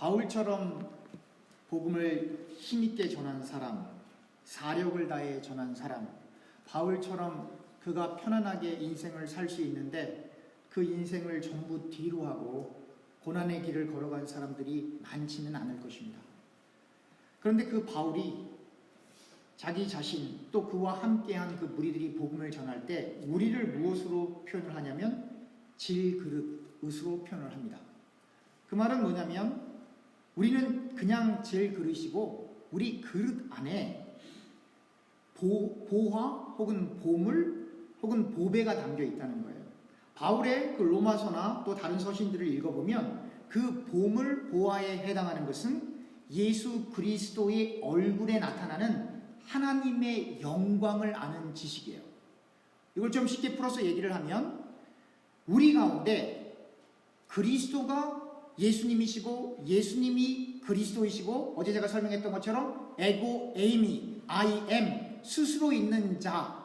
바울처럼 복음을 힘있게 전한 사람, 사력을 다해 전한 사람, 바울처럼 그가 편안하게 인생을 살 수 있는데 그 인생을 전부 뒤로 하고 고난의 길을 걸어간 사람들이 많지는 않을 것입니다. 그런데 그 바울이 자기 자신 또 그와 함께한 그 무리들이 복음을 전할 때 우리를 무엇으로 표현을 하냐면 질그릇으로 표현을 합니다. 그 말은 뭐냐면 우리는 그냥 질그릇이고 우리 그릇 안에 보화 혹은 보물 혹은 보배가 담겨 있다는 거예요. 바울의 그 로마서나 또 다른 서신들을 읽어보면 그 보물 보화에 해당하는 것은 예수 그리스도의 얼굴에 나타나는 하나님의 영광을 아는 지식이에요. 이걸 좀 쉽게 풀어서 얘기를 하면 우리 가운데 그리스도가 예수님이시고 예수님이 그리스도이시고 어제 제가 설명했던 것처럼 에고 에이미 I am 스스로 있는 자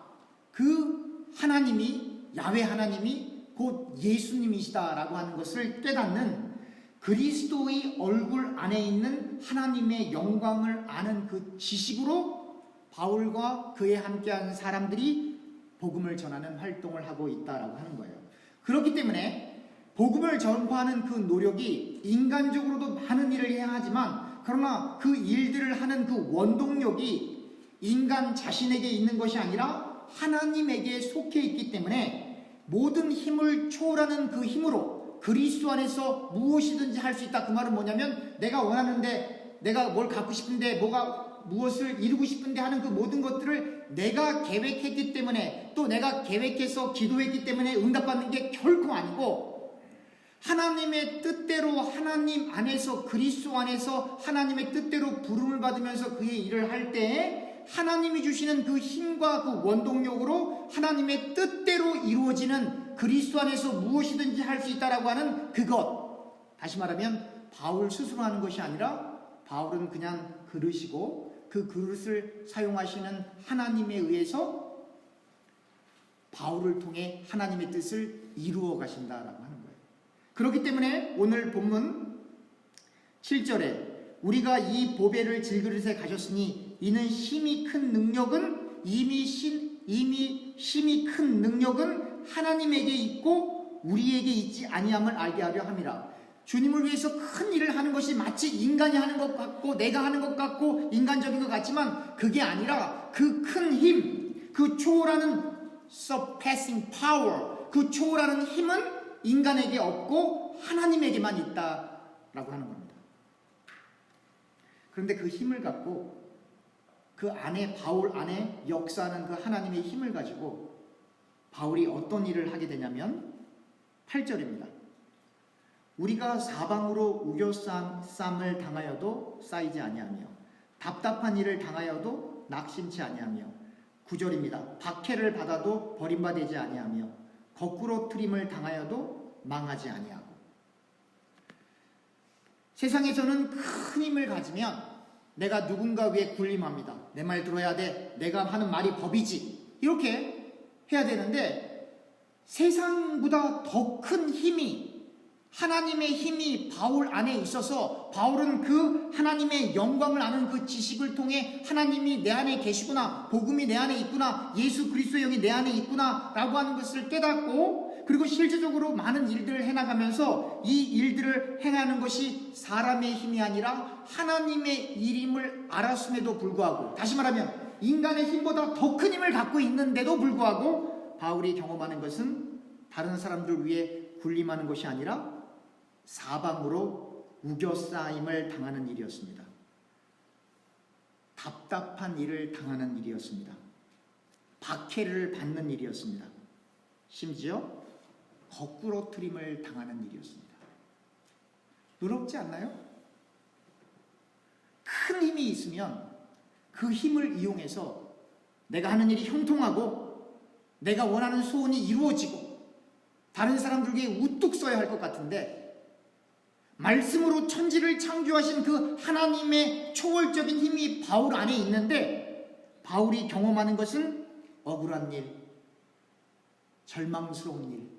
그 하나님이 야훼 하나님이 곧 예수님이시다라고 하는 것을 깨닫는 그리스도의 얼굴 안에 있는 하나님의 영광을 아는 그 지식으로 바울과 그에 함께한 사람들이 복음을 전하는 활동을 하고 있다라고 하는 거예요. 그렇기 때문에 복음을 전파하는 그 노력이 인간적으로도 많은 일을 해야 하지만 그러나 그 일들을 하는 그 원동력이 인간 자신에게 있는 것이 아니라 하나님에게 속해 있기 때문에 모든 힘을 초월하는 그 힘으로 그리스도 안에서 무엇이든지 할 수 있다. 그 말은 뭐냐면 내가 원하는데 내가 뭘 갖고 싶은데 무엇을 이루고 싶은데 하는 그 모든 것들을 내가 계획했기 때문에 또 내가 계획해서 기도했기 때문에 응답받는 게 결코 아니고 하나님의 뜻대로 하나님 안에서 그리스도 안에서 하나님의 뜻대로 부름을 받으면서 그의 일을 할 때에 하나님이 주시는 그 힘과 그 원동력으로 하나님의 뜻대로 이루어지는 그리스도 안에서 무엇이든지 할 수 있다라고 하는 그것. 다시 말하면 바울 스스로 하는 것이 아니라 바울은 그냥 그릇이고 그 그릇을 사용하시는 하나님에 의해서 바울을 통해 하나님의 뜻을 이루어 가신다라고 하는 거예요. 그렇기 때문에 오늘 본문 7절에 우리가 이 보배를 질그릇에 가졌으니 이는 힘이 큰 능력은 이미 힘이 큰 능력은 하나님에게 있고 우리에게 있지 아니함을 알게 하려 함이라. 주님을 위해서 큰 일을 하는 것이 마치 인간이 하는 것 같고 내가 하는 것 같고 인간적인 것 같지만 그게 아니라 그 큰 힘, 그 초월하는 surpassing power, 그 초월하는 힘은 인간에게 없고 하나님에게만 있다라고 하는 겁니다. 그런데 그 힘을 갖고 그 안에 바울 안에 역사하는 그 하나님의 힘을 가지고 바울이 어떤 일을 하게 되냐면 8절입니다. 우리가 사방으로 우겨쌈을 당하여도 쌓이지 아니하며 답답한 일을 당하여도 낙심치 아니하며 9절입니다. 박해를 받아도 버림받지 아니하며 거꾸로 트림을 당하여도 망하지 아니하고. 세상에서는 큰 힘을 가지면 내가 누군가 위에 군림합니다. 내 말 들어야 돼. 내가 하는 말이 법이지. 이렇게 해야 되는데 세상보다 더 큰 힘이 하나님의 힘이 바울 안에 있어서 바울은 그 하나님의 영광을 아는 그 지식을 통해 하나님이 내 안에 계시구나, 복음이 내 안에 있구나, 예수 그리스도의 영이 내 안에 있구나 라고 하는 것을 깨닫고 그리고 실제적으로 많은 일들을 해나가면서 이 일들을 행하는 것이 사람의 힘이 아니라 하나님의 일임을 알았음에도 불구하고 다시 말하면 인간의 힘보다 더 큰 힘을 갖고 있는데도 불구하고 바울이 경험하는 것은 다른 사람들 위해 군림하는 것이 아니라 사방으로 우겨싸임을 당하는 일이었습니다. 답답한 일을 당하는 일이었습니다. 박해를 받는 일이었습니다. 심지어 거꾸로 트림을 당하는 일이었습니다. 부럽지 않나요? 큰 힘이 있으면 그 힘을 이용해서 내가 하는 일이 형통하고 내가 원하는 소원이 이루어지고 다른 사람들에게 우뚝 서야 할 것 같은데 말씀으로 천지를 창조하신 그 하나님의 초월적인 힘이 바울 안에 있는데 바울이 경험하는 것은 억울한 일, 절망스러운 일,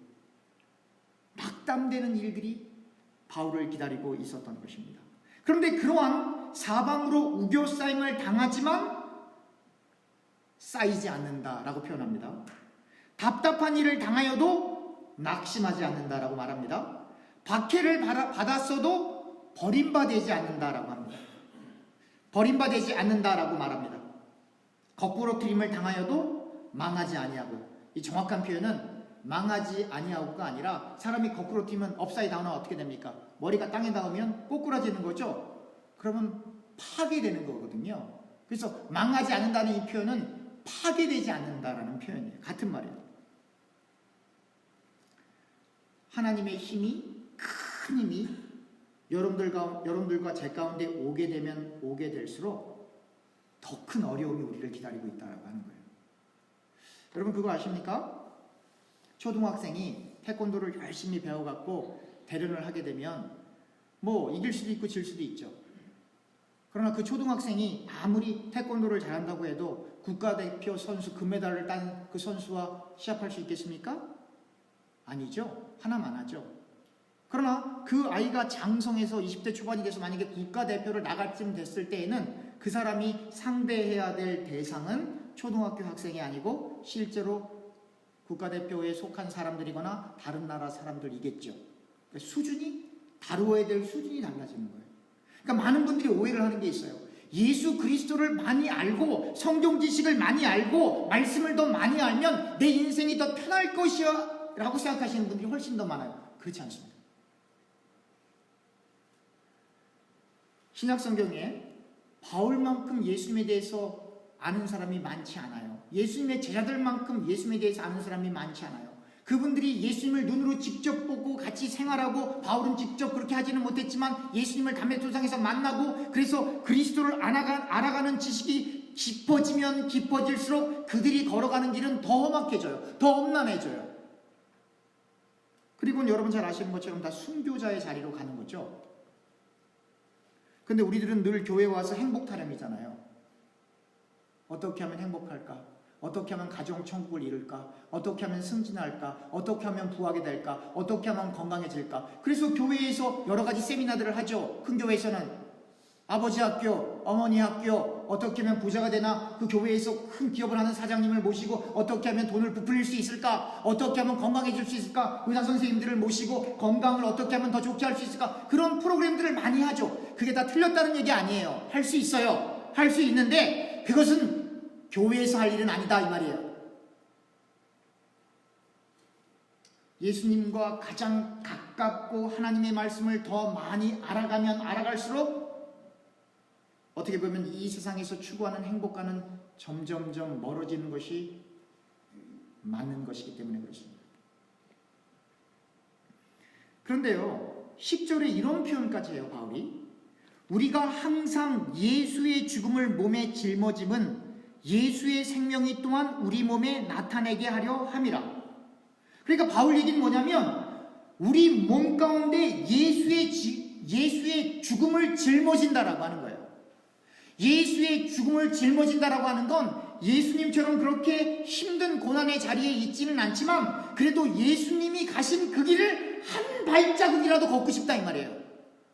낙담되는 일들이 바울을 기다리고 있었던 것입니다. 그런데 그러한 사방으로 우겨싸임을 당하지만 쌓이지 않는다라고 표현합니다. 답답한 일을 당하여도 낙심하지 않는다라고 말합니다. 박해를 받았어도 버림받지 않는다라고 합니다. 버림받지 않는다라고 말합니다. 거꾸로 트림을 당하여도 망하지 아니하고, 이 정확한 표현은 망하지 아니하고가 아니라 사람이 거꾸로 튀면 업사이드 다운은 어떻게 됩니까? 머리가 땅에 닿으면 꼬꾸라지는 거죠. 그러면 파괴되는 거거든요. 그래서 망하지 않는다는 이 표현은 파괴되지 않는다라는 표현이에요. 같은 말이에요. 하나님의 힘이, 큰 힘이 여러분들과 제 가운데 오게 되면 오게 될수록 더 큰 어려움이 우리를 기다리고 있다고 하는 거예요. 여러분 그거 아십니까? 초등학생이 태권도를 열심히 배워갖고 대련을 하게 되면 뭐 이길 수도 있고 질 수도 있죠. 그러나 그 초등학생이 아무리 태권도를 잘한다고 해도 국가대표 선수 금메달을 딴 그 선수와 시합할 수 있겠습니까? 아니죠. 하나만 하죠. 그러나 그 아이가 장성해서 20대 초반이 돼서 만약에 국가대표를 나갈 쯤 됐을 때에는 그 사람이 상대해야 될 대상은 초등학교 학생이 아니고 실제로 국가대표에 속한 사람들이거나 다른 나라 사람들이겠죠. 그러니까 수준이, 다루어야 될 수준이 달라지는 거예요. 그러니까 많은 분들이 오해를 하는 게 있어요. 예수 그리스도를 많이 알고 성경 지식을 많이 알고 말씀을 더 많이 알면 내 인생이 더 편할 것이야 라고 생각하시는 분들이 훨씬 더 많아요. 그렇지 않습니다. 신약 성경에 바울만큼 예수님에 대해서 아는 사람이 많지 않아요. 예수님의 제자들만큼 예수님에 대해서 아는 사람이 많지 않아요. 그분들이 예수님을 눈으로 직접 보고 같이 생활하고, 바울은 직접 그렇게 하지는 못했지만 예수님을 담에도상에서 만나고, 그래서 그리스도를 알아가는 지식이 깊어지면 깊어질수록 그들이 걸어가는 길은 더 험악해져요. 더 험난해져요. 그리고 여러분 잘 아시는 것처럼 다 순교자의 자리로 가는 거죠. 근데 우리들은 늘 교회에 와서 행복 타령이잖아요. 어떻게 하면 행복할까? 어떻게 하면 가정 천국을 이룰까? 어떻게 하면 승진할까? 어떻게 하면 부하게 될까? 어떻게 하면 건강해질까? 그래서 교회에서 여러 가지 세미나들을 하죠. 큰 교회에서는 아버지 학교, 어머니 학교, 어떻게 하면 부자가 되나, 그 교회에서 큰 기업을 하는 사장님을 모시고 어떻게 하면 돈을 부풀릴 수 있을까? 어떻게 하면 건강해질 수 있을까? 의사 선생님들을 모시고 건강을 어떻게 하면 더 좋게 할 수 있을까? 그런 프로그램들을 많이 하죠. 그게 다 틀렸다는 얘기 아니에요. 할 수 있어요. 할 수 있는데 그것은 교회에서 할 일은 아니다 이 말이에요. 예수님과 가장 가깝고 하나님의 말씀을 더 많이 알아가면 알아갈수록 어떻게 보면 이 세상에서 추구하는 행복과는 점점점 멀어지는 것이 맞는 것이기 때문에 그렇습니다. 그런데요, 10절에 이런 표현까지 해요, 바울이. 우리가 항상 예수의 죽음을 몸에 짊어짐은 예수의 생명이 또한 우리 몸에 나타내게 하려 함이라. 그러니까 바울 얘기는 뭐냐면 우리 몸 가운데 예수의 죽음을 짊어진다라고 하는 거예요. 예수의 죽음을 짊어진다라고 하는 건 예수님처럼 그렇게 힘든 고난의 자리에 있지는 않지만 그래도 예수님이 가신 그 길을 한 발자국이라도 걷고 싶다 이 말이에요.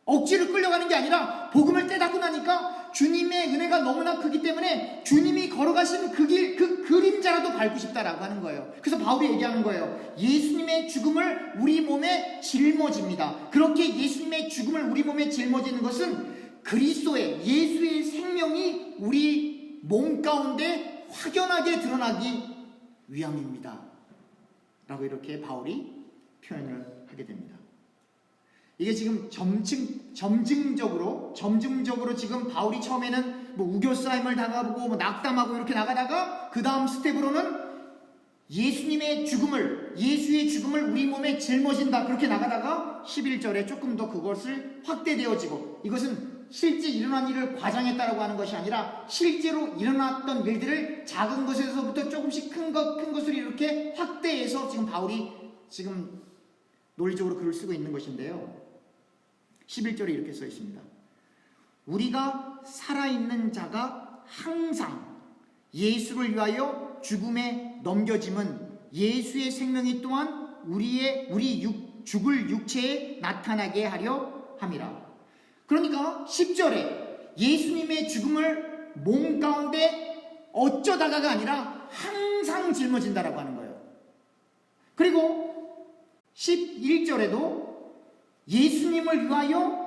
억지로 끌려가는 게 아니라 복음을 떼닫고 나니까 주님의 은혜가 너무나 크기 때문에 주님이 걸어가신 그 길, 그 그림자라도 밟고 싶다라고 하는 거예요. 그래서 바울이 얘기하는 거예요. 예수님의 죽음을 우리 몸에 짊어집니다. 그렇게 예수님의 죽음을 우리 몸에 짊어지는 것은 그리스도의 예수의 생명이 우리 몸 가운데 확연하게 드러나기 위함입니다. 라고 이렇게 바울이 표현을 하게 됩니다. 이게 지금 점증적으로 지금 바울이 처음에는 뭐 우겨싸임을 당하고 뭐 낙담하고 이렇게 나가다가 그 다음 스텝으로는 예수의 죽음을 우리 몸에 짊어진다 그렇게 나가다가 11절에 조금 더 그것을 확대되어지고, 이것은 실제 일어난 일을 과장했다라고 하는 것이 아니라 실제로 일어났던 일들을 작은 것에서부터 조금씩 큰 것을 이렇게 확대해서 지금 바울이 지금 논리적으로 글을 쓰고 있는 것인데요. 11절에 이렇게 써 있습니다. 우리가 살아있는 자가 항상 예수를 위하여 죽음에 넘겨짐은 예수의 생명이 또한 우리 죽을 육체에 나타나게 하려 함이라. 그러니까 10절에 예수님의 죽음을 몸 가운데 어쩌다가가 아니라 항상 짊어진다라고 하는 거예요. 그리고 11절에도 예수님을 위하여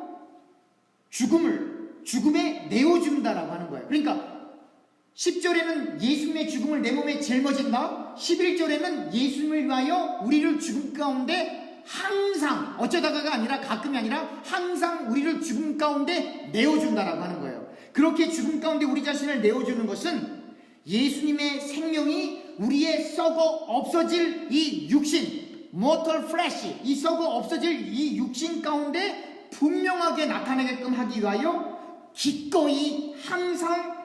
죽음에 내어준다라고 하는 거예요. 그러니까 10절에는 예수님의 죽음을 내 몸에 짊어진다. 11절에는 예수님을 위하여 우리를 죽음 가운데 항상, 어쩌다가가 아니라 가끔이 아니라 항상 우리를 죽음 가운데 내어준다라고 하는 거예요. 그렇게 죽음 가운데 우리 자신을 내어주는 것은 예수님의 생명이 우리의 썩어 없어질 이 육신, mortal flesh, 이 썩어 없어질 이 육신 가운데 분명하게 나타나게끔 하기 위하여 기꺼이 항상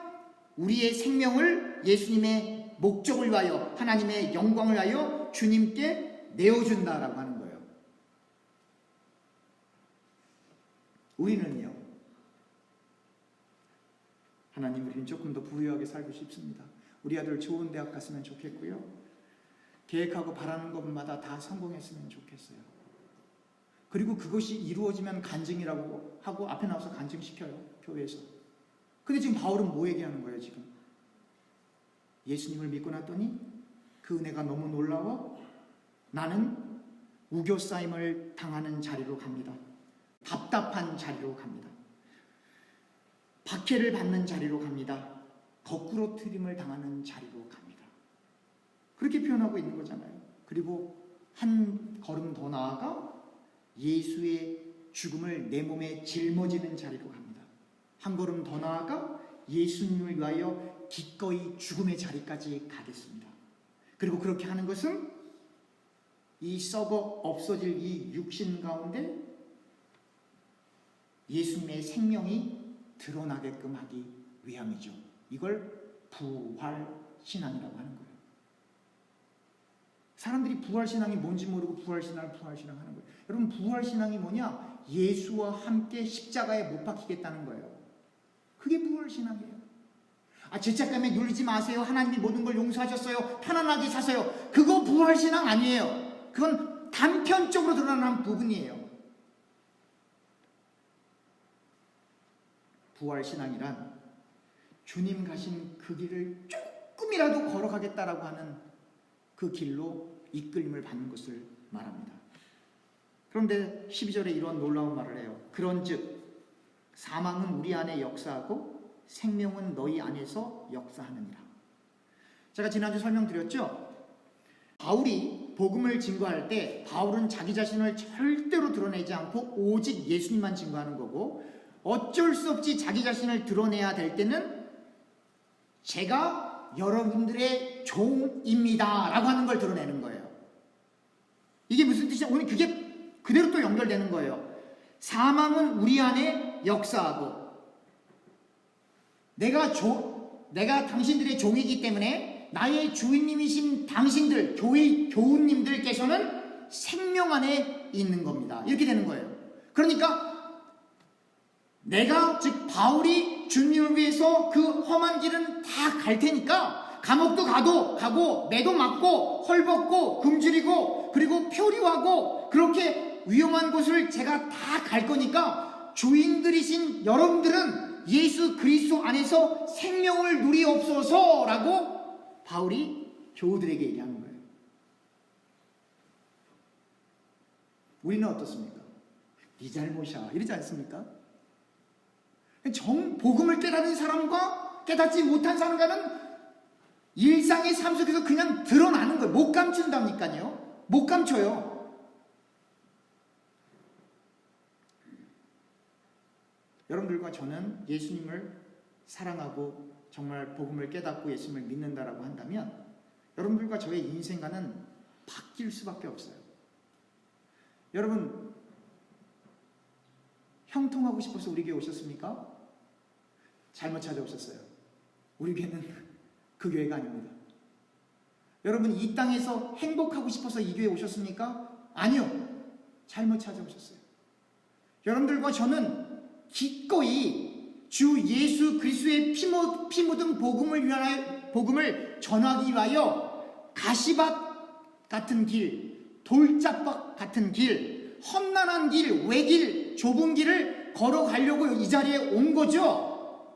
우리의 생명을 예수님의 목적을 위하여, 하나님의 영광을 위하여 주님께 내어준다라고 하는 거예요. 우리는요, 하나님, 우리는 조금 더 부유하게 살고 싶습니다. 우리 아들 좋은 대학 갔으면 좋겠고요, 계획하고 바라는 것마다 다 성공했으면 좋겠어요. 그리고 그것이 이루어지면 간증이라고 하고 앞에 나와서 간증시켜요, 교회에서. 근데 지금 바울은 뭐 얘기하는 거예요? 지금 예수님을 믿고 났더니 그 은혜가 너무 놀라워 나는 우겨싸임을 당하는 자리로 갑니다. 답답한 자리로 갑니다. 박해를 받는 자리로 갑니다. 거꾸로 트림을 당하는 자리로 갑니다. 그렇게 표현하고 있는 거잖아요. 그리고 한 걸음 더 나아가 예수의 죽음을 내 몸에 짊어지는 자리로 갑니다. 한 걸음 더 나아가 예수님을 위하여 기꺼이 죽음의 자리까지 가겠습니다. 그리고 그렇게 하는 것은 이 썩어 없어질 이 육신 가운데 예수님의 생명이 드러나게끔 하기 위함이죠. 이걸 부활신앙이라고 하는 거예요. 사람들이 부활신앙이 뭔지 모르고 부활신앙 하는 거예요. 여러분, 부활신앙이 뭐냐? 예수와 함께 십자가에 못 박히겠다는 거예요. 그게 부활신앙이에요. 죄책감에 눌리지 마세요. 하나님이 모든 걸 용서하셨어요. 편안하게 사세요. 그거 부활신앙 아니에요. 그건 단편적으로 드러나는 부분이에요. 부활신앙이란 주님 가신 그 길을 조금이라도 걸어가겠다라고 하는 그 길로 이끌림을 받는 것을 말합니다. 그런데 12절에 이런 놀라운 말을 해요. 그런즉 사망은 우리 안에 역사하고 생명은 너희 안에서 역사하느니라. 제가 지난주 설명드렸죠? 바울이 복음을 증거할 때 바울은 자기 자신을 절대로 드러내지 않고 오직 예수님만 증거하는 거고, 어쩔 수 없이 자기 자신을 드러내야 될 때는 제가 여러분들의 종입니다 라고 하는 걸 드러내는 거예요. 이게 무슨 뜻이냐? 오늘 그게 그대로 또 연결되는 거예요. 사망은 우리 안에 역사하고 내가 당신들의 종이기 때문에 나의 주인님이신 당신들, 교우님들께서는 생명 안에 있는 겁니다. 이렇게 되는 거예요. 그러니까 내가, 즉 바울이 주님을 위해서 그 험한 길은 다 갈 테니까 감옥도 가고 매도 맞고 헐벗고 굶주리고 그리고 표류하고 그렇게 위험한 곳을 제가 다 갈 거니까 주인들이신 여러분들은 예수 그리스도 안에서 생명을 누리옵소서라고 바울이 교우들에게 얘기하는 거예요. 우리는 어떻습니까? 네 잘못이야 이러지 않습니까? 복음을 깨닫는 사람과 깨닫지 못한 사람과는 일상의 삶 속에서 그냥 드러나는 거예요. 못 감춘다니까요. 못 감춰요. 여러분들과 저는 예수님을 사랑하고 정말 복음을 깨닫고 예수님을 믿는다라고 한다면 여러분들과 저의 인생과는 바뀔 수밖에 없어요. 여러분, 형통하고 싶어서 우리 교회 오셨습니까? 잘못 찾아오셨어요. 우리 교회는 그 교회가 아닙니다. 여러분, 이 땅에서 행복하고 싶어서 이 교회에 오셨습니까? 아니요. 잘못 찾아오셨어요. 여러분들과 저는 기꺼이 주 예수 그리스도의 피 묻은 복음을 전하기 위하여 가시밭 같은 길, 돌짝밭 같은 길, 험난한 길, 외길, 좁은 길을 걸어가려고 이 자리에 온 거죠?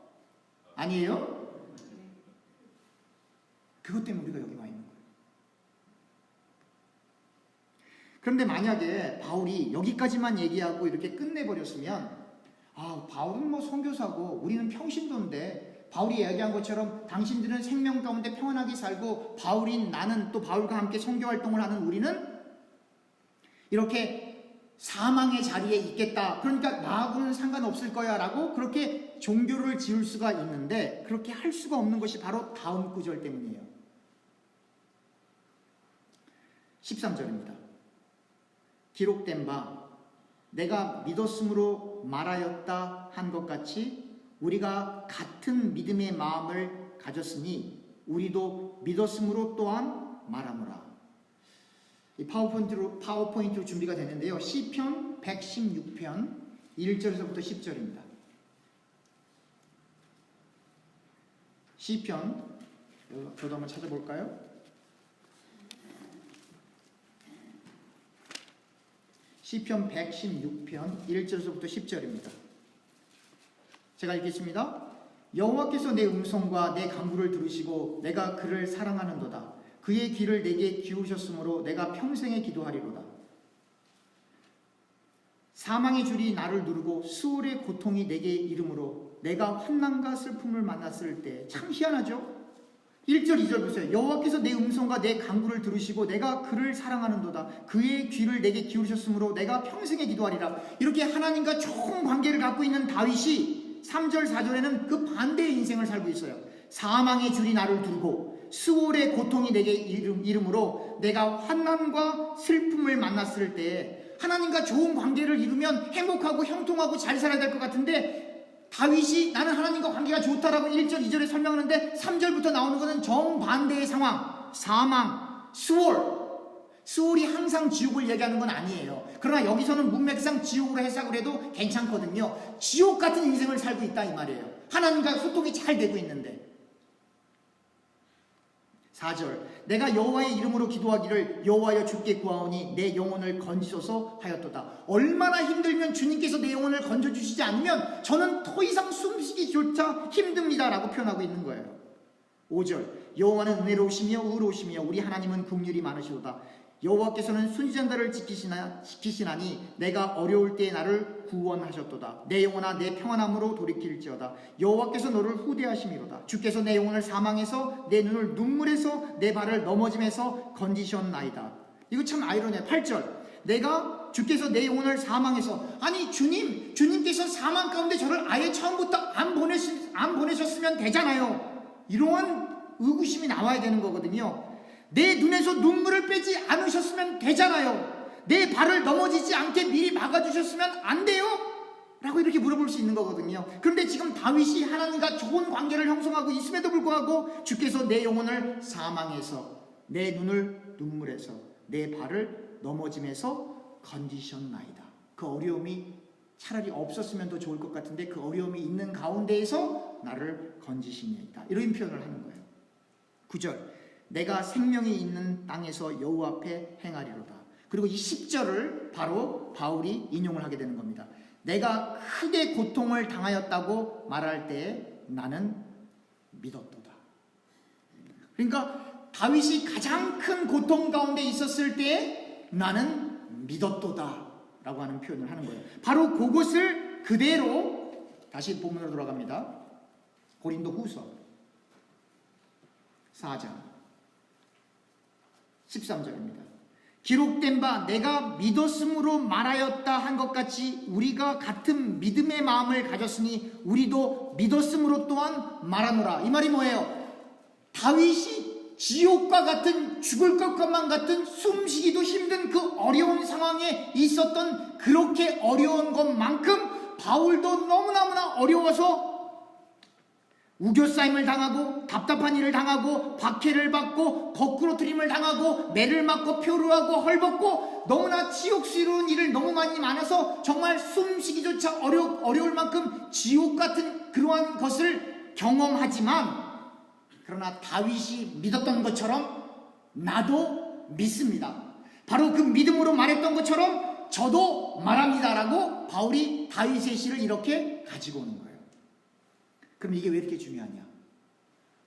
아니에요? 그것 때문에 우리가 여기 와 있는 거예요. 그런데 만약에 바울이 여기까지만 얘기하고 이렇게 끝내버렸으면, 바울은 뭐 선교사고 우리는 평신도인데, 바울이 이야기한 것처럼 당신들은 생명 가운데 평안하게 살고 바울인 나는, 또 바울과 함께 선교활동을 하는 우리는 이렇게 사망의 자리에 있겠다, 그러니까 나하고는 상관없을 거야 라고 그렇게 종교를 지을 수가 있는데, 그렇게 할 수가 없는 것이 바로 다음 구절 때문이에요. 13절입니다. 기록된 바 내가 믿었으므로 말하였다 한 것 같이 우리가 같은 믿음의 마음을 가졌으니 우리도 믿었으므로 또한 말하노라. 이 파워포인트로 준비가 되는데요. 시편 116편 1절에서부터 10절입니다. 시편, 저도 한번 찾아볼까요? 시편 116편 1절에서부터 10절입니다. 제가 읽겠습니다. 여호와께서 내 음성과 내 간구를 들으시고 내가 그를 사랑하는도다. 그의 귀를 내게 기울이셨으므로 내가 평생에 기도하리로다. 사망의 줄이 나를 누르고 수월의 고통이 내게 이름으로 내가 환난과 슬픔을 만났을 때, 참 희한하죠? 1절 2절 보세요. 여호와께서 내 음성과 내 간구를 들으시고 내가 그를 사랑하는도다. 그의 귀를 내게 기울이셨으므로 내가 평생에 기도하리라. 이렇게 하나님과 좋은 관계를 갖고 있는 다윗이 3절 4절에는 그 반대의 인생을 살고 있어요. 사망의 줄이 나를 두르고 수월의 고통이 내게 이름으로 내가 환난과 슬픔을 만났을 때, 하나님과 좋은 관계를 이루면 행복하고 형통하고 잘 살아야 될 것 같은데, 다윗이 나는 하나님과 관계가 좋다라고 1절 2절에 설명하는데 3절부터 나오는 것은 정반대의 상황, 사망, 수월이 항상 지옥을 얘기하는 건 아니에요. 그러나 여기서는 문맥상 지옥으로 해석을 해도 괜찮거든요. 지옥 같은 인생을 살고 있다 이 말이에요. 하나님과 소통이 잘 되고 있는데. 4절 내가 여호와의 이름으로 기도하기를 여호와여 주께 구하오니 내 영혼을 건지소서 하였도다. 얼마나 힘들면 주님께서 내 영혼을 건져주시지 않으면 저는 더 이상 숨쉬기조차 힘듭니다 라고 표현하고 있는 거예요. 5절 여호와는 은혜로우시며 의로우시며 우리 하나님은 긍휼이 많으시도다. 여호와께서는 순전자를 지키시나니 내가 어려울 때에 나를 구원하셨도다. 내 영혼아 내 평안함으로 돌이킬지어다. 여호와께서 너를 후대하심이로다. 주께서 내 영혼을 사망에서 내 눈을 눈물에서 내 발을 넘어짐에서 건지셨나이다. 이거 참 아이러니해요. 8절 내가 주께서 내 영혼을 사망에서, 아니 주님께서 사망 가운데 저를 아예 처음부터 안 보내셨으면 되잖아요. 이러한 의구심이 나와야 되는 거거든요. 내 눈에서 눈물을 빼지 않으셨으면 되잖아요. 내 발을 넘어지지 않게 미리 막아주셨으면 안 돼요? 라고 이렇게 물어볼 수 있는 거거든요. 그런데 지금 다윗이 하나님과 좋은 관계를 형성하고 있음에도 불구하고 주께서 내 영혼을 사망에서, 내 눈을 눈물에서, 내 발을 넘어짐에서 건지셨나이다. 그 어려움이 차라리 없었으면 더 좋을 것 같은데 그 어려움이 있는 가운데에서 나를 건지시니이다. 이런 표현을 하는 거예요. 9절 내가 생명이 있는 땅에서 여호와 앞에 행하리로다. 그리고 이 10절을 바로 바울이 인용을 하게 되는 겁니다. 내가 크게 고통을 당하였다고 말할 때 나는 믿었도다. 그러니까 다윗이 가장 큰 고통 가운데 있었을 때 나는 믿었도다 라고 하는 표현을 하는 거예요. 바로 그것을 그대로 다시 본문으로 돌아갑니다. 고린도 후서 4장 13절입니다. 기록된 바 내가 믿었으므로 말하였다 한 것 같이 우리가 같은 믿음의 마음을 가졌으니 우리도 믿었으므로 또한 말하노라. 이 말이 뭐예요? 다윗이 지옥과 같은, 죽을 것만 같은, 숨쉬기도 힘든 그 어려운 상황에 있었던 그렇게 어려운 것만큼 바울도 너무너무나 어려워서 우겨싸임을 당하고 답답한 일을 당하고 박해를 받고 거꾸로뜨림을 당하고 매를 맞고 표류하고 헐벗고 너무나 지옥스러운 일을 너무 많이 많아서 정말 숨쉬기조차 어려울 만큼 지옥 같은 그러한 것을 경험하지만, 그러나 다윗이 믿었던 것처럼 나도 믿습니다. 바로 그 믿음으로 말했던 것처럼 저도 믿고 말합니다라고 바울이 다윗의 시를 이렇게 가지고 오는 거예요. 그럼 이게 왜 이렇게 중요하냐?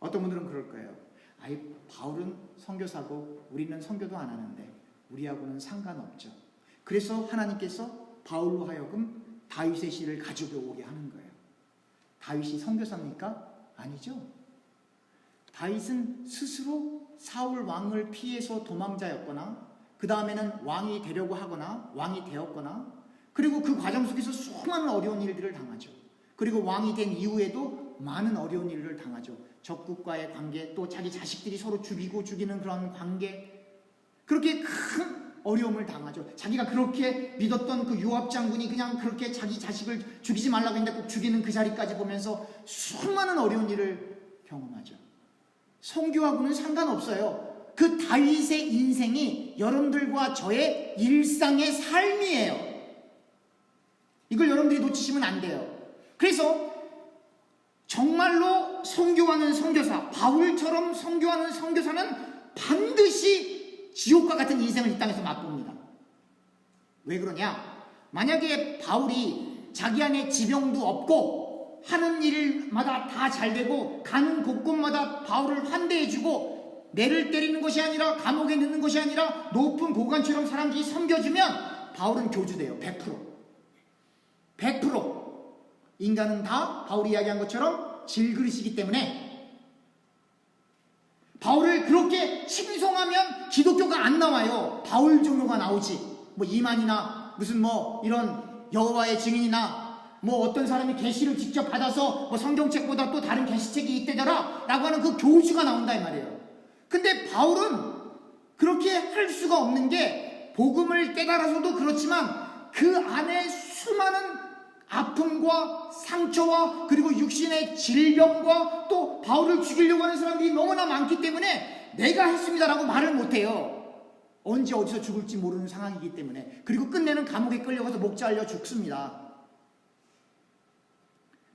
어떤 분들은 그럴 거예요. 아이, 바울은 선교사고 우리는 선교도 안 하는데 우리하고는 상관없죠. 그래서 하나님께서 바울로 하여금 다윗의 시를 가지고 오게 하는 거예요. 다윗이 선교사입니까? 아니죠. 다윗은 스스로 사울 왕을 피해서 도망자였거나 그 다음에는 왕이 되려고 하거나 왕이 되었거나 그리고 그 과정 속에서 수많은 어려운 일들을 당하죠. 그리고 왕이 된 이후에도 많은 어려운 일을 당하죠. 적국과의 관계, 또 자기 자식들이 서로 죽이는 그런 관계, 그렇게 큰 어려움을 당하죠. 자기가 그렇게 믿었던 그 요압 장군이 그냥 그렇게 자기 자식을 죽이지 말라고 했는데 꼭 죽이는 그 자리까지 보면서 수많은 어려운 일을 경험하죠. 선교하고는 상관없어요. 그 다윗의 인생이 여러분들과 저의 일상의 삶이에요. 이걸 여러분들이 놓치시면 안 돼요. 그래서 정말로 선교하는 선교사, 바울처럼 선교하는 선교사는 반드시 지옥과 같은 인생을 이 땅에서 맛봅니다. 왜 그러냐? 만약에 바울이 자기 안에 지병도 없고 하는 일마다 다 잘되고 가는 곳곳마다 바울을 환대해주고 매를 때리는 것이 아니라 감옥에 넣는 것이 아니라 높은 보관처럼 사람들이 섬겨주면 바울은 교주돼요. 100%. 인간은 다 바울이 이야기한 것처럼 질그릇이기 때문에 바울을 그렇게 칭송하면 기독교가 안 나와요. 바울 종교가 나오지. 뭐 이만이나 무슨 뭐 이런 여호와의 증인이나 뭐 어떤 사람이 계시를 직접 받아서 뭐 성경책보다 또 다른 계시책이 있대더라 라고 하는 그 교주가 나온다 이 말이에요. 근데 바울은 그렇게 할 수가 없는 게 복음을 깨달아서도 그렇지만 그 안에 수많은 아픔과 상처와 그리고 육신의 질병과 또 바울을 죽이려고 하는 사람들이 너무나 많기 때문에 내가 했습니다라고 말을 못해요. 언제 어디서 죽을지 모르는 상황이기 때문에. 그리고 끝내는 감옥에 끌려가서 목 잘려 죽습니다.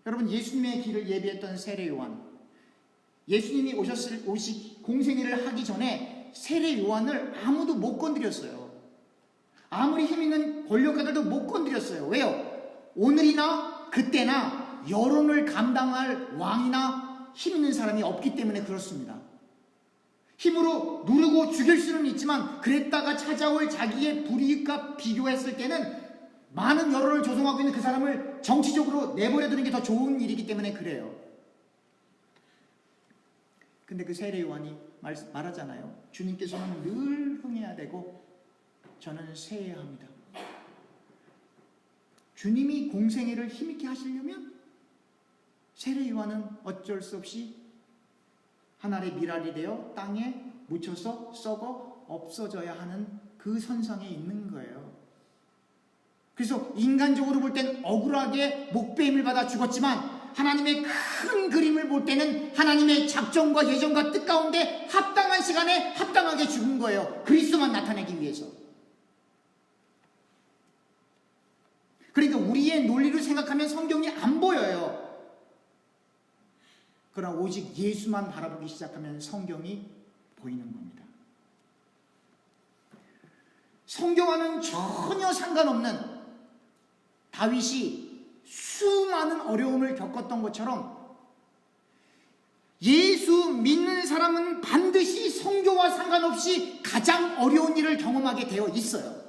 여러분, 예수님의 길을 예비했던 세례 요한, 예수님이 공생애를 하기 전에 세례 요한을 아무도 못 건드렸어요. 아무리 힘 있는 권력가들도 못 건드렸어요. 왜요? 오늘이나 그때나 여론을 감당할 왕이나 힘 있는 사람이 없기 때문에 그렇습니다. 힘으로 누르고 죽일 수는 있지만 그랬다가 찾아올 자기의 불이익과 비교했을 때는 많은 여론을 조성하고 있는 그 사람을 정치적으로 내버려두는 게 더 좋은 일이기 때문에 그래요. 근데 그 세례 요한이 말하잖아요. 주님께서는 늘 흥해야 되고 저는 세해야 합니다. 주님이 공생애를 힘있게 하시려면 세례 요한은 어쩔 수 없이 하늘의 미랄이 되어 땅에 묻혀서 썩어 없어져야 하는 그 선상에 있는 거예요. 그래서 인간적으로 볼 땐 억울하게 목배임을 받아 죽었지만 하나님의 큰 그림을 볼 때는 하나님의 작정과 예정과 뜻 가운데 합당한 시간에 합당하게 죽은 거예요. 그리스도만 나타내기 위해서. 그러니까 우리의 논리를 생각하면 성경이 안 보여요. 그러나 오직 예수만 바라보기 시작하면 성경이 보이는 겁니다. 성경과는 전혀 상관없는 다윗이 수많은 어려움을 겪었던 것처럼 예수 믿는 사람은 반드시 성경과 상관없이 가장 어려운 일을 경험하게 되어 있어요.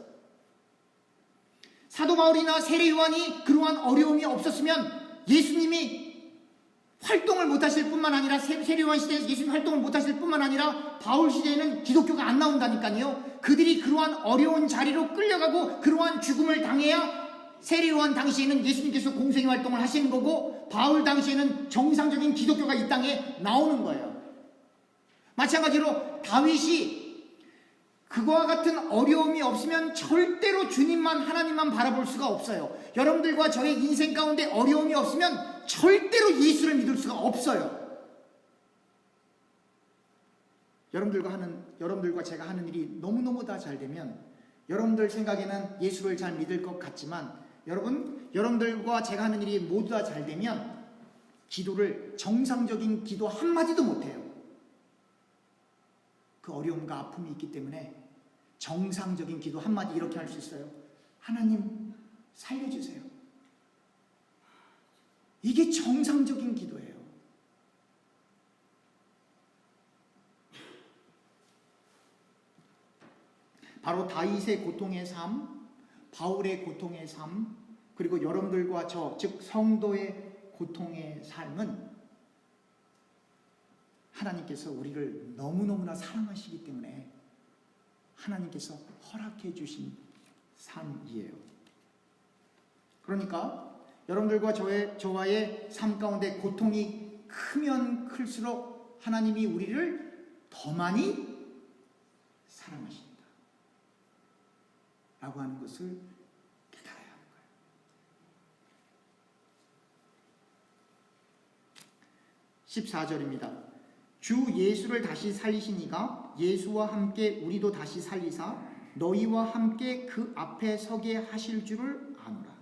사도 바울이나 세례 요한이 그러한 어려움이 없었으면 예수님이 활동을 못하실 뿐만 아니라 세례 요한 시대에서 예수님 활동을 못하실 뿐만 아니라 바울 시대에는 기독교가 안 나온다니까요. 그들이 그러한 어려운 자리로 끌려가고 그러한 죽음을 당해야 세례 요한 당시에는 예수님께서 공생애 활동을 하시는 거고 바울 당시에는 정상적인 기독교가 이 땅에 나오는 거예요. 마찬가지로 다윗이 그와 같은 어려움이 없으면 절대로 주님만 하나님만 바라볼 수가 없어요. 여러분들과 저의 인생 가운데 어려움이 없으면 절대로 예수를 믿을 수가 없어요. 여러분들과 제가 하는 일이 너무너무 다 잘 되면 여러분들 생각에는 예수를 잘 믿을 것 같지만 여러분들과 제가 하는 일이 모두 다 잘 되면 기도를 정상적인 기도 한마디도 못해요. 그 어려움과 아픔이 있기 때문에 정상적인 기도 한마디 이렇게 할 수 있어요. 하나님, 살려주세요. 이게 정상적인 기도예요. 바로 다윗의 고통의 삶, 바울의 고통의 삶, 그리고 여러분들과 저, 즉 성도의 고통의 삶은 하나님께서 우리를 너무너무나 사랑하시기 때문에 하나님께서 허락해 주신 삶이에요. 그러니까 여러분들과 저와의 삶 가운데 고통이 크면 클수록 하나님이 우리를 더 많이 사랑하신다 라고 하는 것을 깨달아야 하는 거예요. 14절입니다. 주 예수를 다시 살리시니가 예수와 함께 우리도 다시 살리사 너희와 함께 그 앞에 서게 하실 줄을 아노라.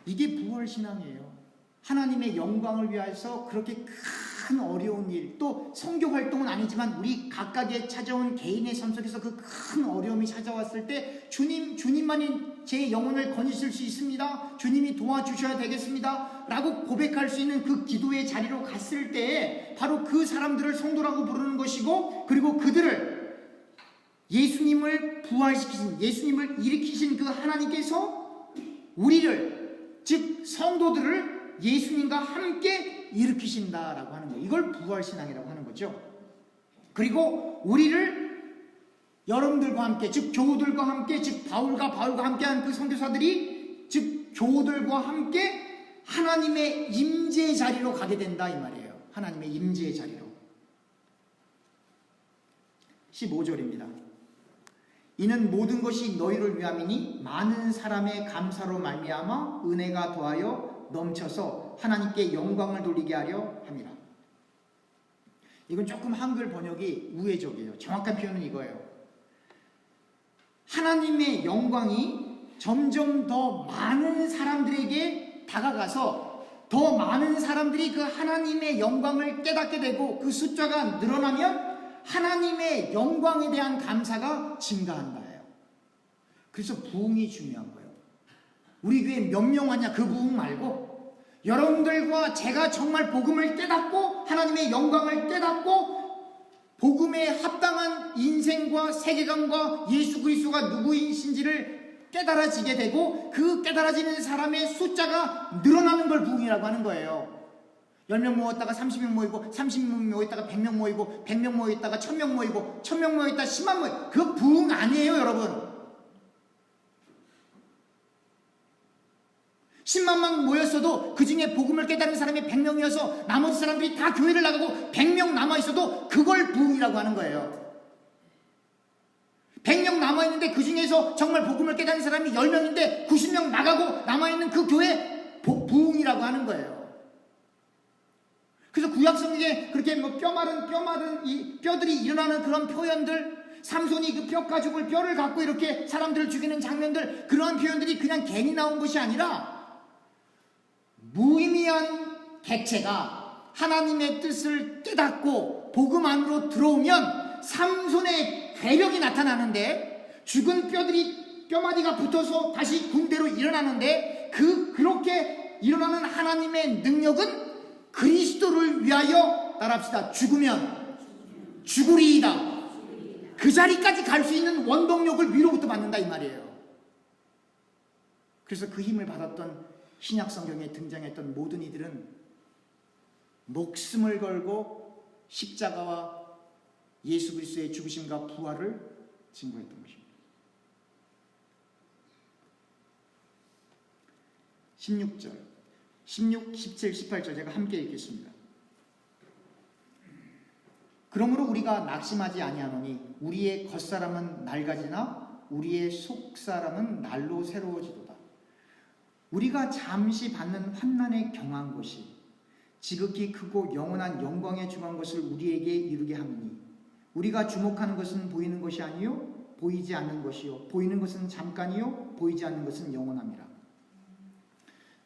이게 부활신앙이에요. 하나님의 영광을 위해서 그렇게 큰 어려운 일, 또 선교 활동은 아니지만 우리 각각의 찾아온 개인의 삶 속에서 그 큰 어려움이 찾아왔을 때 주님만이 제 영혼을 건지실 수 있습니다. 주님이 도와주셔야 되겠습니다. 라고 고백할 수 있는 그 기도의 자리로 갔을 때 바로 그 사람들을 성도라고 부르는 것이고, 그리고 그들을 예수님을 부활시키신, 예수님을 일으키신 그 하나님께서 우리를, 즉 성도들을 예수님과 함께 일으키신다라고 하는 거예요. 이걸 부활신앙이라고 하는 거죠. 그리고 우리를 여러분들과 함께, 즉 교우들과 함께, 즉 바울과 함께한 그 선교사들이, 즉 교우들과 함께 하나님의 임재의 자리로 가게 된다 이 말이에요. 하나님의 임재의 자리로. 15절입니다. 이는 모든 것이 너희를 위함이니 많은 사람의 감사로 말미암아 은혜가 더하여 넘쳐서 하나님께 영광을 돌리게 하려 함이라. 이건 조금 한글 번역이 우회적이에요. 정확한 표현은 이거예요. 하나님의 영광이 점점 더 많은 사람들에게 다가가서 더 많은 사람들이 그 하나님의 영광을 깨닫게 되고 그 숫자가 늘어나면 하나님의 영광에 대한 감사가 증가한다예요. 그래서 부흥이 중요한 거예요. 우리 교회 몇 명 왔냐 그 부흥 말고 여러분들과 제가 정말 복음을 깨닫고 하나님의 영광을 깨닫고 복음에 합당한 인생과 세계관과 예수 그리스도가 누구이신지를 깨달아지게 되고 그 깨달아지는 사람의 숫자가 늘어나는 걸 부흥이라고 하는 거예요. 10명 모였다가 30명 모이고 30명 모였다가 100명 모이고 100명 모였다가 1000명 모이고 1000명 모였다가 10만 모이고 그 부흥 아니에요 여러분. 10만만 모였어도 그 중에 복음을 깨달은 사람이 100명이어서 나머지 사람들이 다 교회를 나가고 100명 남아있어도 그걸 부흥이라고 하는 거예요. 100명 남아있는데 그 중에서 정말 복음을 깨달은 사람이 10명인데 90명 나가고 남아있는 그 교회 부흥이라고 하는 거예요. 그래서 구약성경에 그렇게 뭐 뼈 마른 이 뼈들이 일어나는 그런 표현들, 삼손이 그 뼈가죽을 뼈를 갖고 이렇게 사람들을 죽이는 장면들, 그러한 표현들이 그냥 괜히 나온 것이 아니라 무의미한 객체가 하나님의 뜻을 깨닫고 복음 안으로 들어오면 삼손의 괴력이 나타나는데 죽은 뼈마디가 붙어서 다시 군대로 일어나는데 그렇게 일어나는 하나님의 능력은 그리스도를 위하여 따라합시다. 죽으면 죽으리이다. 그 자리까지 갈 수 있는 원동력을 위로부터 받는다 이 말이에요. 그래서 그 힘을 받았던 신약 성경에 등장했던 모든 이들은 목숨을 걸고 십자가와 예수 그리스도의 죽으심과 부활을 증거했던 것입니다. 16절, 16, 17, 18절 제가 함께 읽겠습니다. 그러므로 우리가 낙심하지 아니하노니 우리의 겉사람은 낡아지나 우리의 속사람은 날로 새로워지도다. 우리가 잠시 받는 환난에 경한 것이 지극히 크고 영원한 영광에 중한 것을 우리에게 이루게 함이니 우리가 주목하는 것은 보이는 것이 아니요 보이지 않는 것이요 보이는 것은 잠깐이요 보이지 않는 것은 영원함이라.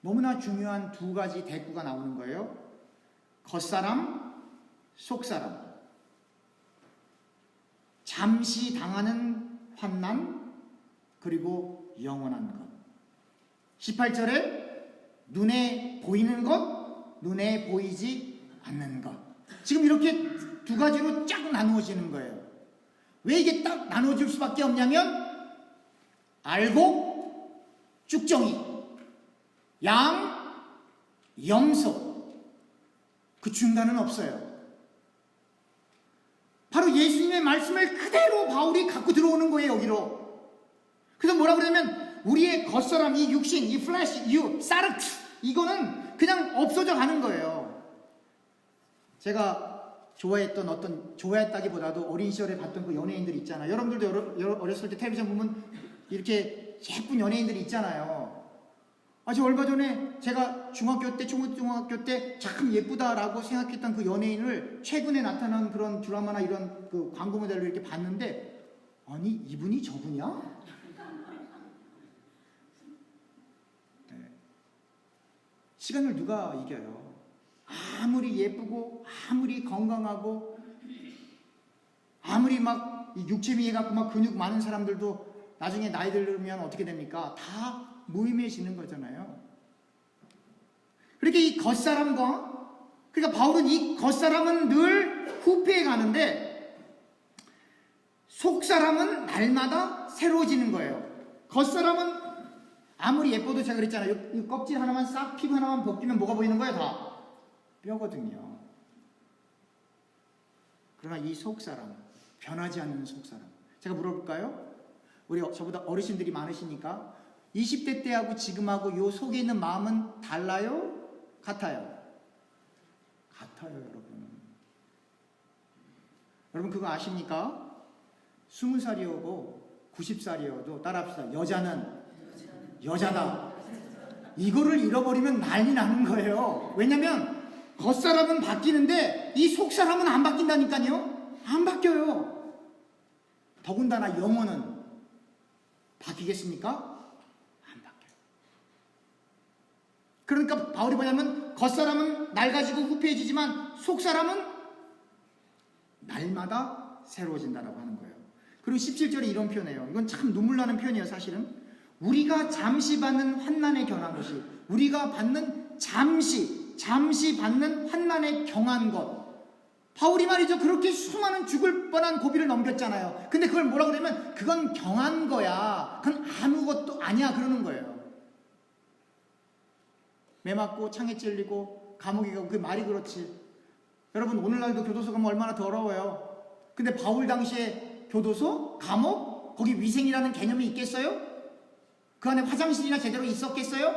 너무나 중요한 두 가지 대꾸가 나오는 거예요. 겉사람, 속사람. 잠시 당하는 환난, 그리고 영원한 것. 18절에 눈에 보이는 것, 눈에 보이지 않는 것. 지금 이렇게 두 가지로 쫙 나누어지는 거예요. 왜 이게 딱 나눠질 수밖에 없냐면 알곡, 쭉정이, 양, 염소. 그 중간은 없어요. 바로 예수님의 말씀을 그대로 바울이 갖고 들어오는 거예요, 여기로. 그래서 뭐라 그러냐면 우리의 겉사람, 이 육신, 이 플래시, 사르트, 이거는 그냥 없어져 가는 거예요. 제가 좋아했다기보다도 어린 시절에 봤던 그 연예인들 있잖아요. 여러분들도 어렸을 때 텔레비전 보면 이렇게 예쁜 연예인들이 있잖아요. 저 얼마 전에 제가 중학교 때 참 예쁘다라고 생각했던 그 연예인을 최근에 나타난 그런 드라마나 이런 그 광고 모델로 이렇게 봤는데, 아니 이분이 저분이야? 네. 시간을 누가 이겨요? 아무리 예쁘고 아무리 건강하고 아무리 막 육체미해 갖고 막 근육 많은 사람들도 나중에 나이 들면 어떻게 됩니까? 다 무의미해지는 거잖아요. 그렇게 이 겉사람과, 그러니까 바울은 이 겉사람은 늘 후패해 가는데 속사람은 날마다 새로워지는 거예요. 겉사람은 아무리 예뻐도 제가 그랬잖아요. 이 껍질 하나만 싹, 피부 하나만 벗기면 뭐가 보이는 거예요? 다 뼈거든요. 그러나 이 속사람, 변하지 않는 속사람, 제가 물어볼까요? 우리 저보다 어르신들이 많으시니까 20대 때하고 지금하고 요 속에 있는 마음은 달라요? 같아요? 같아요, 여러분. 여러분 그거 아십니까? 20살이어도 90살이어도 따라합시다. 여자는 여자다. 이거를 잃어버리면 난리 나는 거예요. 왜냐면 겉사람은 바뀌는데 이 속사람은 안 바뀐다니까요. 안 바뀌어요. 더군다나 영혼은 바뀌겠습니까? 그러니까 바울이 뭐냐면 겉사람은 낡아지고 후패해지지만 속사람은 날마다 새로워진다라고 하는 거예요. 그리고 17절에 이런 표현이에요. 이건 참 눈물 나는 표현이에요, 사실은. 우리가 잠시 받는 환난에 견한 것이, 우리가 받는 잠시 받는 환난에 경한 것. 바울이 말이죠, 그렇게 수많은 죽을 뻔한 고비를 넘겼잖아요. 근데 그걸 뭐라 그러면 그건 경한 거야, 그건 아무것도 아니야 그러는 거예요. 매 맞고 창에 찔리고 감옥에 가고, 그 말이 그렇지. 여러분 오늘날도 교도소 가면 얼마나 더러워요. 근데 바울 당시에 교도소, 감옥, 거기 위생이라는 개념이 있겠어요? 그 안에 화장실이나 제대로 있었겠어요?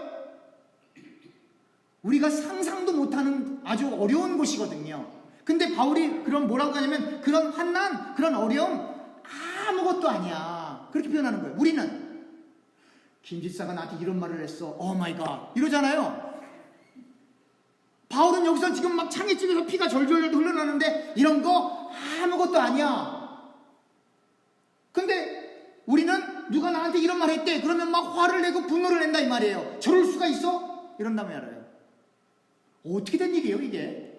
우리가 상상도 못하는 아주 어려운 곳이거든요. 근데 바울이 그럼 뭐라고 하냐면 그런 환난, 그런 어려움 아무것도 아니야, 그렇게 표현하는 거예요. 우리는 김 집사가 나한테 이런 말을 했어, 오 마이 갓 이러잖아요. 바울은 여기서 지금 막 창에 찔려서 피가 절절절 흘러나는데 이런 거 아무것도 아니야. 근데 우리는 누가 나한테 이런 말 했대 그러면 막 화를 내고 분노를 낸다 이 말이에요. 저럴 수가 있어? 이런다면 알아요. 어떻게 된 일이에요 이게?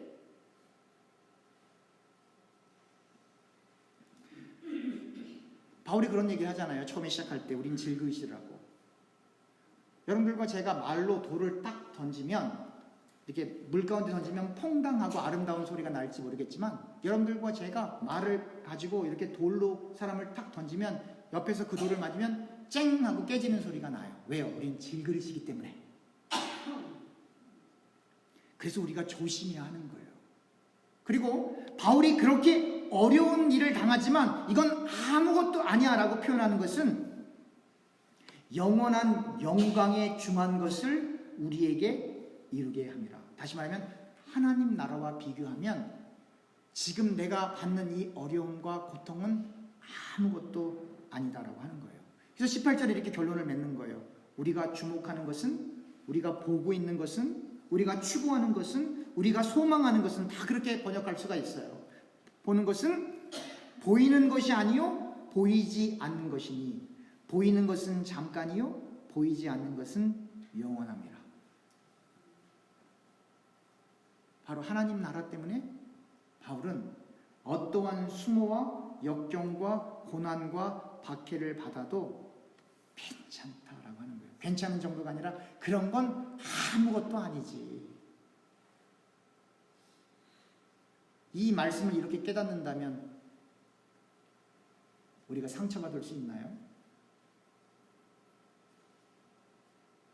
바울이 그런 얘기를 하잖아요. 처음에 시작할 때 우린 질그릇이라고. 여러분들과 제가 말로 돌을 딱 던지면, 이렇게 물 가운데 던지면 퐁당하고 아름다운 소리가 날지 모르겠지만, 여러분들과 제가 말을 가지고 이렇게 돌로 사람을 탁 던지면 옆에서 그 돌을 맞으면 쨍 하고 깨지는 소리가 나요. 왜요? 우린 질그릇이기 때문에. 그래서 우리가 조심해야 하는 거예요. 그리고 바울이 그렇게 어려운 일을 당하지만 이건 아무것도 아니야 라고 표현하는 것은 영원한 영광에 중한 것을 우리에게 이루게 합니다. 다시 말하면 하나님 나라와 비교하면 지금 내가 받는 이 어려움과 고통은 아무것도 아니다라고 하는 거예요. 그래서 18절에 이렇게 결론을 맺는 거예요. 우리가 주목하는 것은, 우리가 보고 있는 것은, 우리가 추구하는 것은, 우리가 소망하는 것은 다 그렇게 번역할 수가 있어요. 보는 것은 보이는 것이 아니요 보이지 않는 것이니, 보이는 것은 잠깐이요 보이지 않는 것은 영원합니다. 바로 하나님 나라 때문에 바울은 어떠한 수모와 역경과 고난과 박해를 받아도 괜찮다라고 하는 거예요. 괜찮은 정도가 아니라 그런 건 아무것도 아니지. 이 말씀을 이렇게 깨닫는다면 우리가 상처받을 수 있나요?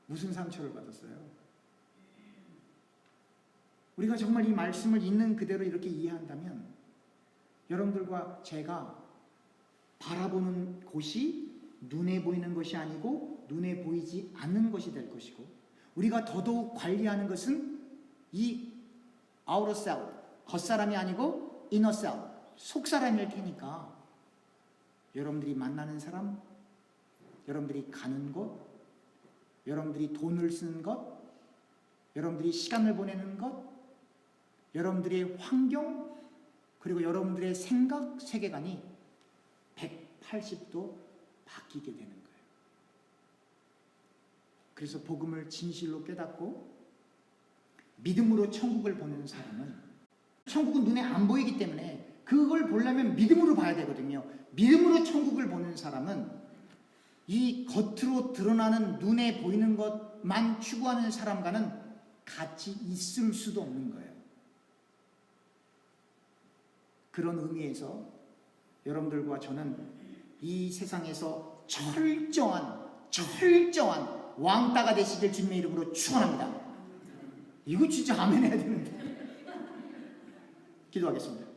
무슨 상처를 받았어요? 우리가 정말 이 말씀을 있는 그대로 이렇게 이해한다면 여러분들과 제가 바라보는 곳이 눈에 보이는 것이 아니고 눈에 보이지 않는 것이 될 것이고, 우리가 더더욱 관리하는 것은 이 outer self, 겉사람이 아니고 inner self, 속사람일 테니까 여러분들이 만나는 사람, 여러분들이 가는 곳, 여러분들이 돈을 쓰는 것, 여러분들이 시간을 보내는 것, 여러분들의 환경, 그리고 여러분들의 생각, 세계관이 180도 바뀌게 되는 거예요. 그래서 복음을 진실로 깨닫고 믿음으로 천국을 보는 사람은, 천국은 눈에 안 보이기 때문에 그걸 보려면 믿음으로 봐야 되거든요. 믿음으로 천국을 보는 사람은 이 겉으로 드러나는 눈에 보이는 것만 추구하는 사람과는 같이 있을 수도 없는 거예요. 그런 의미에서 여러분들과 저는 이 세상에서 철저한 왕따가 되시길 주님의 이름으로 축원합니다. 이거 진짜 아멘 해야 되는데. 기도하겠습니다.